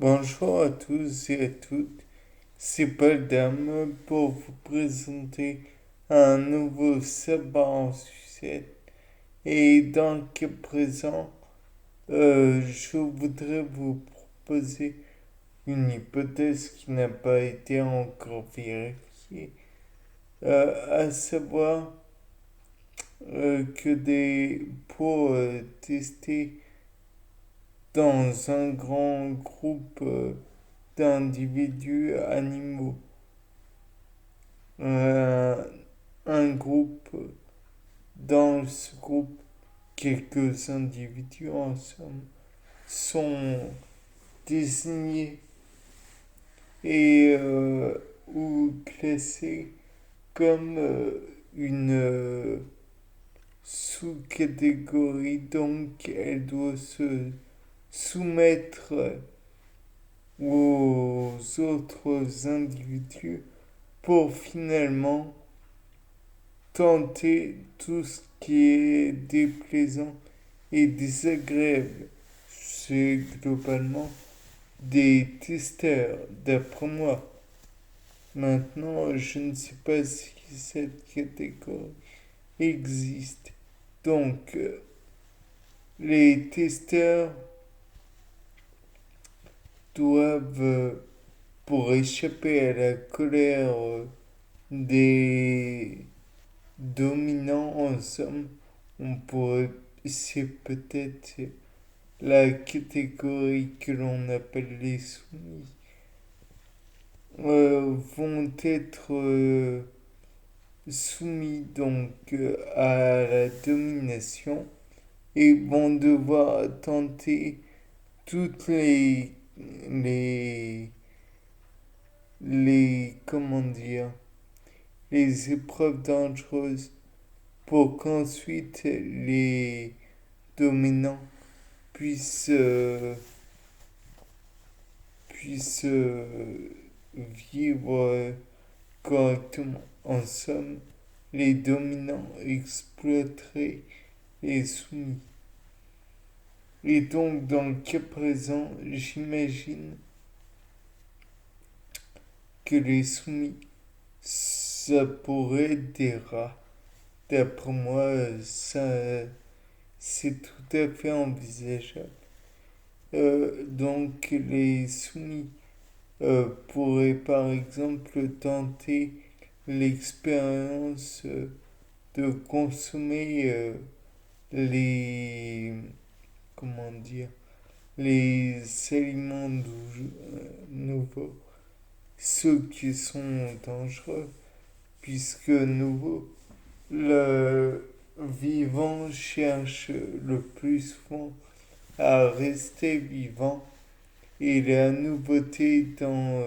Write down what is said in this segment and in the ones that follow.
Bonjour à tous et à toutes, c'est Paul Dame pour vous présenter un nouveau sabat en sucette. Et dans le cas présent, je voudrais vous proposer une hypothèse qui n'a pas été encore vérifiée, à savoir que pour tester dans un grand groupe d'individus animaux, euh, un groupe, dans ce groupe, quelques individus en somme, sont désignés ou classés comme une sous-catégorie, donc elle doit se soumettre aux autres individus pour finalement tenter tout ce qui est déplaisant et désagréable. C'est globalement des testeurs, d'après moi. Maintenant, je ne sais pas si cette catégorie existe. Donc, les testeurs doivent, pour échapper à la colère des dominants, en somme, on pourrait, c'est peut-être la catégorie que l'on appelle les soumis, vont être soumis donc à la domination et vont devoir tenter toutes les, comment dire, les épreuves dangereuses pour qu'ensuite les dominants puissent, puissent vivre correctement. En somme, les dominants exploiteraient les soumis. Et donc, dans le cas présent, j'imagine que les soumis, ça pourrait être des rats. D'après moi, ça, c'est tout à fait envisageable. Donc, les soumis pourraient par exemple tenter l'expérience de consommer les, comment dire, les aliments nouveaux, ceux qui sont dangereux, puisque nouveau, le vivant cherche le plus souvent à rester vivant et la nouveauté dans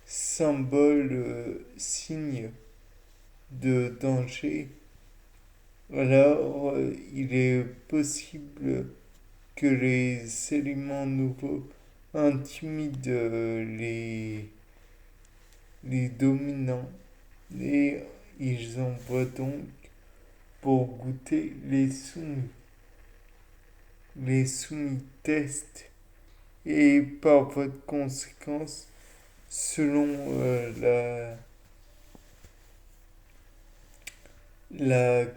symbole, signe de danger. Alors, il est possible que les éléments nouveaux intimident les dominants et ils envoient donc pour goûter les soumis. Les soumis testent et par voie de conséquence, selon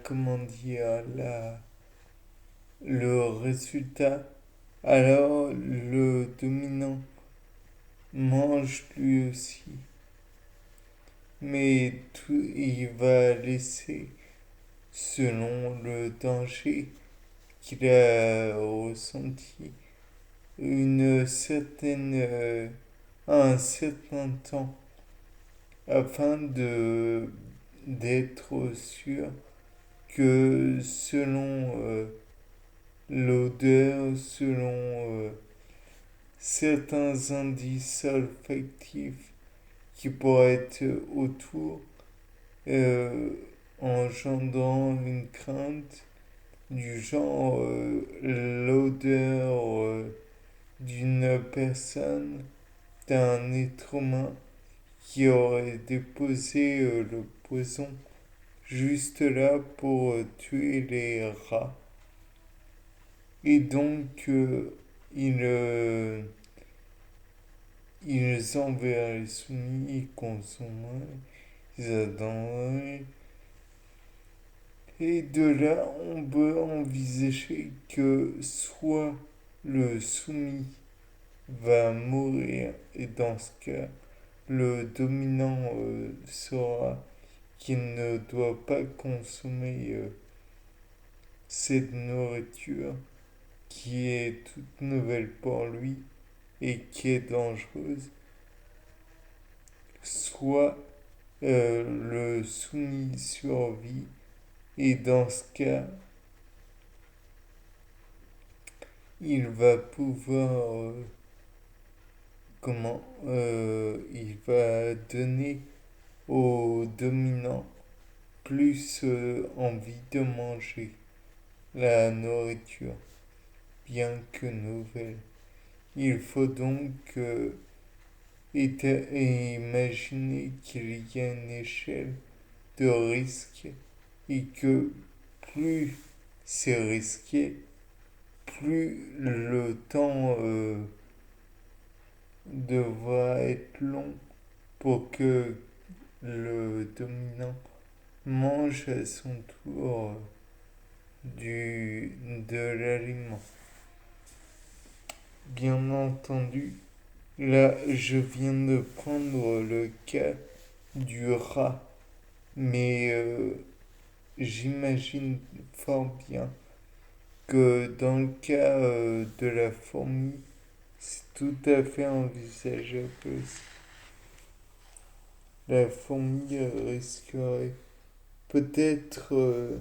comment dire, le résultat, alors le dominant mange lui aussi, mais tout, il va laisser, selon le danger qu'il a ressenti, une certaine, un certain temps afin de d'être sûr que selon l'odeur, selon certains indices olfactifs qui pourraient être autour, euh, engendrant une crainte du genre l'odeur d'une personne, d'un être humain qui aurait déposé le poison juste là pour tuer les rats. Et donc, il, ils enverraient les soumis, ils consommeraient, ils attendraient. Et de là, on peut envisager que soit le soumis va mourir, et dans ce cas, le dominant saura qu'il ne doit pas consommer cette nourriture qui est toute nouvelle pour lui et qui est dangereuse, soit le soumis survit et dans ce cas, il va pouvoir, il va donner au dominant plus envie de manger la nourriture, bien que nouvelle. Il faut donc imaginer qu'il y a une échelle de risque et que plus c'est risqué, plus le temps devra être long pour que le dominant mange à son tour de l'aliment. Bien entendu, là je viens de prendre le cas du rat, mais j'imagine fort bien que dans le cas de la fourmi, c'est tout à fait envisageable aussi. La fourmi risquerait peut-être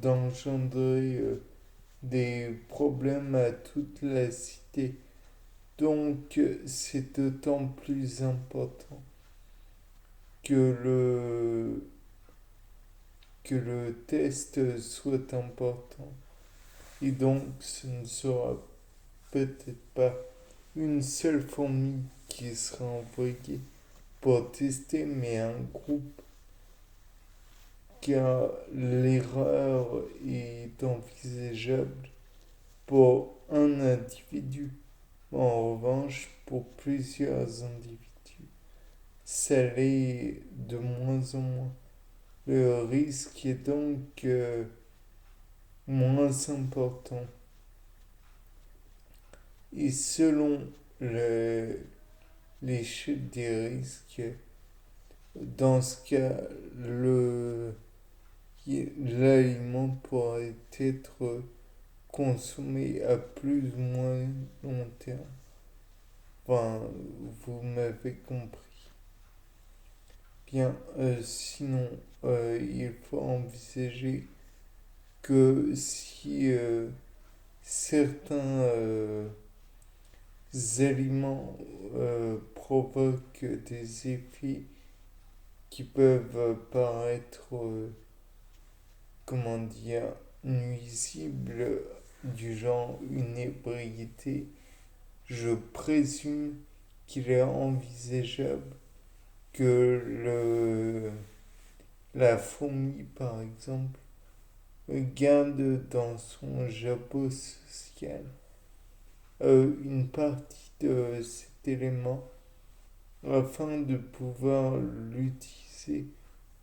d'engendrer des problèmes à toute la cité. Donc c'est d'autant plus important que que le test soit important. Et donc ce ne sera peut-être pas une seule fourmi qui sera envoyée pour tester, mais un groupe, car l'erreur est envisageable pour un individu. En revanche, pour plusieurs individus, ça l'est de moins en moins. Le risque est donc moins important. Et selon l'échelle des risques, dans ce cas, l'aliment pourrait être consommé à plus ou moins long terme. Enfin, vous m'avez compris. Bien, sinon, il faut envisager que si certains aliments provoquent des effets qui peuvent paraître, comment dire, nuisibles, du genre une ébriété, je présume qu'il est envisageable que la fourmi, par exemple, garde dans son jabot social une partie de cet élément afin de pouvoir l'utiliser,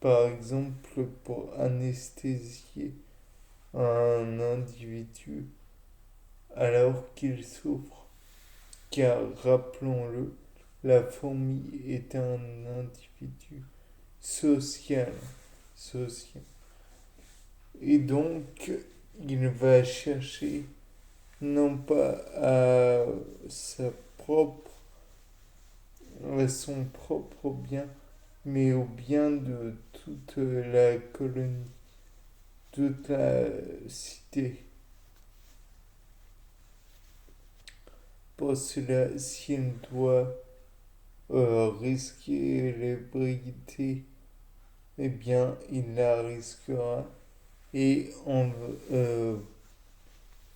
par exemple, pour anesthésier un individu alors qu'il souffre. Car, rappelons-le, la fourmi est un individu social. social. Et donc, il va chercher non pas propre, à son propre bien, mais au bien de toute la colonie, toute la cité. Pour cela, s'il doit risquer l'ébriété, eh bien, il la risquera et on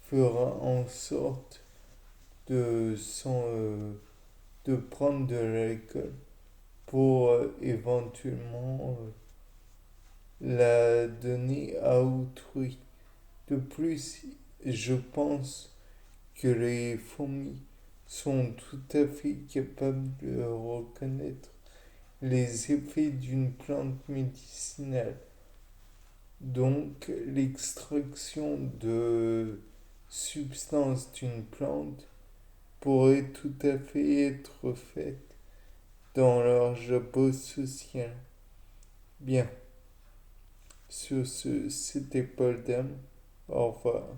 fera en sorte de, de prendre de l'alcool pour éventuellement la donner à autrui. De plus, je pense que les fourmis sont tout à fait capables de reconnaître les effets d'une plante médicinale. Donc, l'extraction de substances d'une plante pourrait tout à fait être faite dans leur jabot social. Bien, sur ce, c'était Paul Dam. Au revoir.